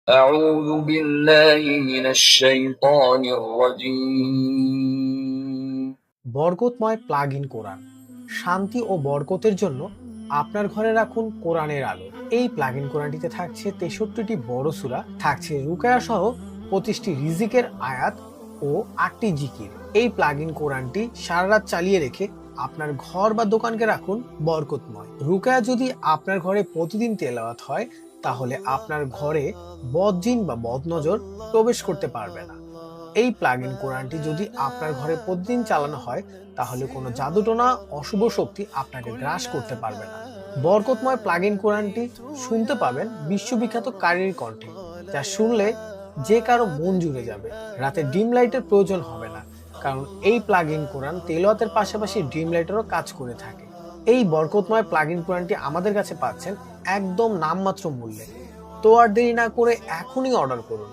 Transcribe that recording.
أعوذ بالله من الشيطان الرجيم বরকতময় plug in কোরআন। শান্তি ও বরকতের জন্য আপনার ঘরে রাখুন কোরআনের আলো। এই প্লাগ ইন কোরআনটিতে থাকছে 63টি বড় সূরা, থাকছে রুকায়া সহ 25টি রিজিকের আয়াত ও 8টি জিকির। এই প্লাগ ইন কোরআনটি সারা রাত চালিয়ে রেখে আপনার ঘর বা দোকানকে রাখুন বরকতময়। রুকায়া যদি আপনার ঘরে প্রতিদিন তেলাওয়াত হয়, তাহলে আপনার ঘরে বদজিন বা বদনজর প্রবেশ করতে পারবে না। এই প্লাগ ইন কোরআনটি যদি আপনার ঘরে প্রতিদিন চালানো হয়, তাহলে কোনো জাদুটোনা অশুভ শক্তি আপনাকে গ্রাস করতে পারবে না। বরকতময় প্লাগ ইন কোরআনটি শুনতে পাবেন বিশ্ববিখ্যাত কারির কণ্ঠে, যা শুনলে যে কারো মন জুড়ে যাবে। রাতে ডিম লাইটের প্রয়োজন হবে না, কারণ এই প্লাগ ইন কোরআন তেলাওয়াতের পাশাপাশি ডিম লাইটেরও কাজ করে থাকে। এই বরকতময় প্লাগ ইন কোরআনটি আমাদের কাছে পাচ্ছেন একদম নামমাত্র মূল্যে। তো আর দেরি না করে এখনই অর্ডার করুন।